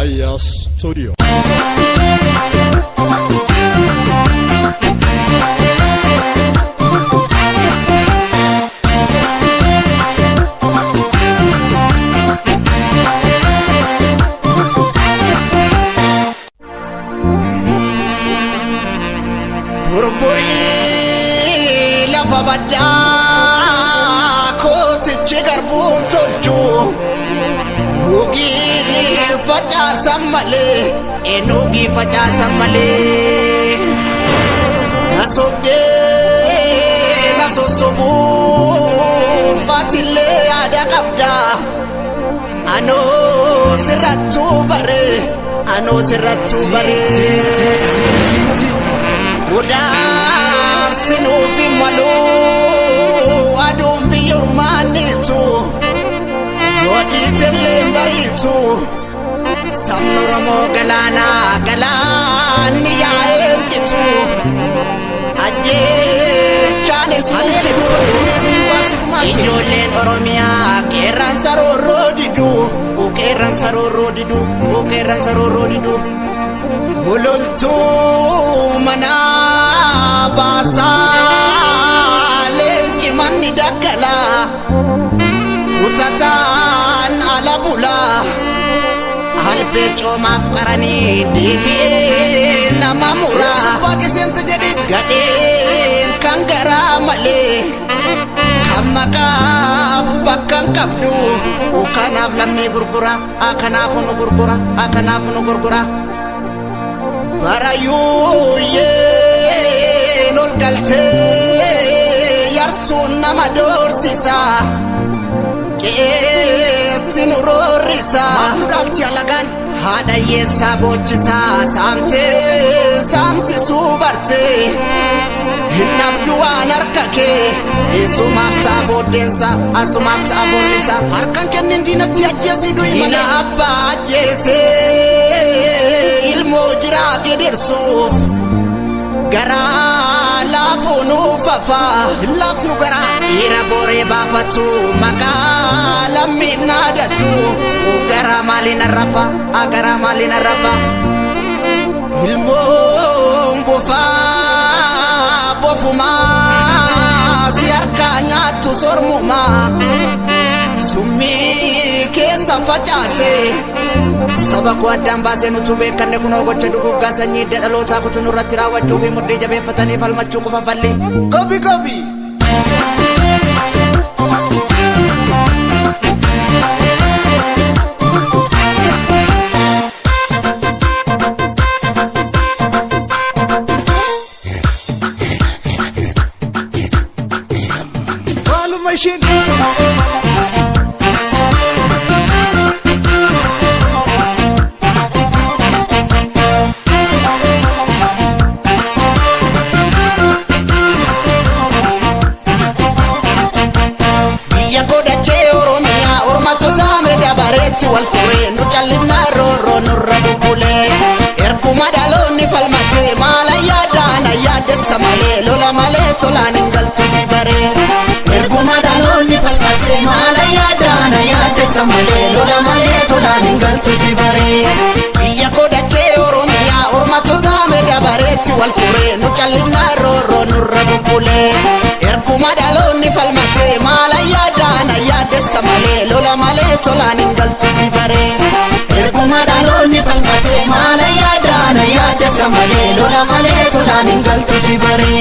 Aya Studio. Burburi lafa baddaa kootichi garbuun tolchu nuugii facaasan malee nuugii facaasan malee nasobdee nasosobuu faatillee yaada qabda anoo sirrattuu bare anoo sirrattuu bare Udah sinufi malu adum biyor manitu wadi telembaritu samnuramo galana galani ya entitu aje chane salitu ijolen oromia keran saroro didu keran saroro didu keran saroro didu Ulultu mana basa lenci mani dakala utatan ala bula halbe coma farani dibi nama murah pagi sentu jadi gadin kanggara male kamakaf bakang kabdu ukanaf lammi gurgura akanafunu gurgura Barayu ye nol kalte yartun nama dorsisa tinurorisa mahudalti alagan hada ye sabochisa samte samsi subarte hinabduan arkake isumafta bodensa asumafta abonisa arkan kenin dinati ajesidu imana abba ajese ilmu jira gidirsuf gara lafunu fafa lafnu gara ira bore bafatu makala minadatu gara malina rafa agara malina rafa ilmu bofa bofuma siarkanya tu sormuma sumi kesa facase sabaku adam base nutube kanne kuno gocha dugu gasanyi de dalota kutunu ratira wajju fi mudde jabe fatani falmachu ku fafalle gobi Walu machine wal fure nu callibna roro nurra bubule erkuma dalonni falmate mala yadana yadda samale lola male tolanin galtu sibare erkuma dalonni falmate mala yadana yadda samale lola male tolanin galtu sibare iya kodache oromia ormato same dabareti wal fure nu callibna roro nurra bubule erkuma dalonni falmate mala yadana yadda samale lola male tolanin galtu sibare erkuma dalonni falmate mala yadana yadda samale lola male tolanin galtu sibare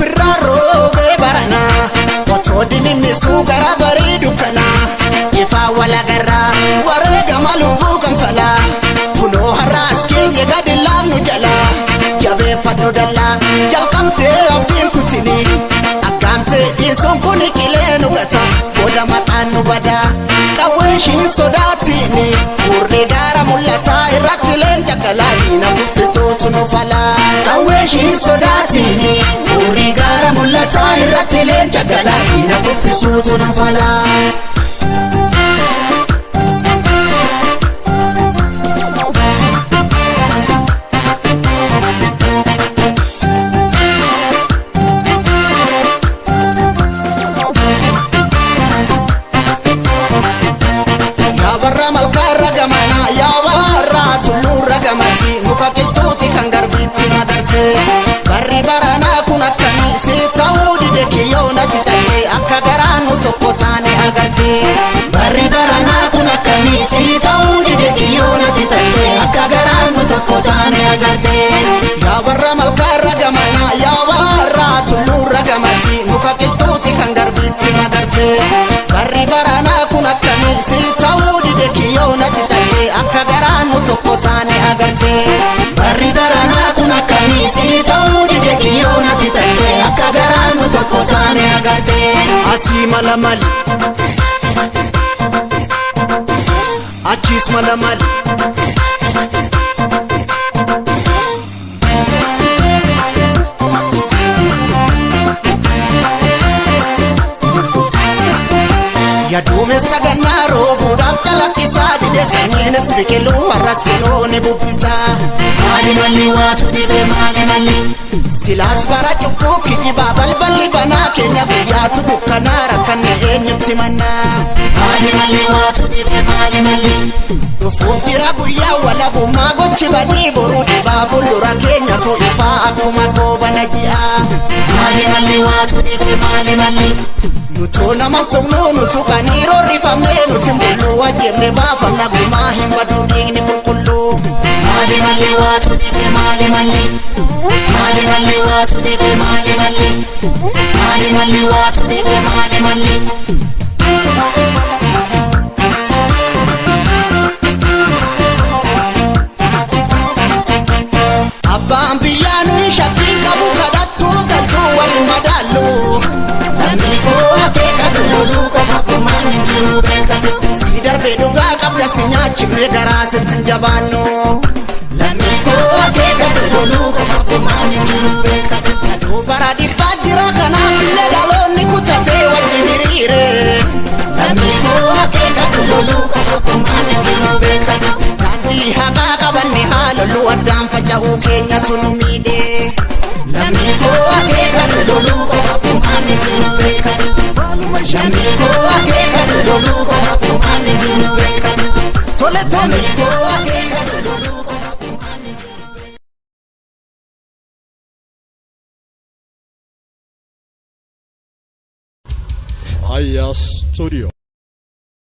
biraro be barana otodi mimi sugara bari dukana ifa wala garra warega malubu kanfala kulo haras kenye gadilam nu jala jabe fadno dalla jalkamte abdin kutini akamte ison kuni kilenu gata boda makanu bada kaweshin sodatini urne gara mulata iratilen jakalani na bufiso tunofala kaweshin sodatini urne gara mulata iratilen jakalani na bufiso tunofala Asii mala mal achis mala mal ya duumessa gannaa roobuudhaaf calaqqisaa dide sanyiinis biqiluu har'as bilooni bubbisaa maali malli waatu dhibe maali malli silaas bara cubbuu kijibaa balballi banaa keenya guyyaatu dukkanaa rakkanne eenyutti mannaa maali malli waatu dhibe maali malli dhufuuf jira guyyaa walabummaa gochi badii boruu dhibaa fuuldura keenyatu ifaa akkuma goobana ji'aa maali malli waatu dhibe maali malli nutu nama tumnu nutu kaniiroo rifamnee nuti mbulluu wajjirne baafanna gumaa hin baduu dhiigni qulqulluu maali malli waatu dhibe maali malli maali malli waatu dhibe maali malli maali malli waatu dhibe maali malli abbaan biyyaa nuyi shakkiin qabu kadhattuu galtuu waliin madaallu si darbee dhugaa qabda si nyaachifne garaa sittin jabaannu lammii koo akeekatu loluu qofa kumaan hin jiru beekatu aduu bara dhibbaa jira kanaaf illee dhaloonni kutatee wajjin hiriire lammii koo akeekatu loluu qofa kumaan hin jiru beekatu daandii haqaa qabanne haa loluu addaan faca'uu keenyatu nu miidhe lammii koo akeekatu loluu qofa kumaan hin jiru beekatu lammii koo akeekatu loluu qofa kumaan hin jiru beekatu tole tole koo akeekatu loluu qofa kumaan hin jiru Aya Studio.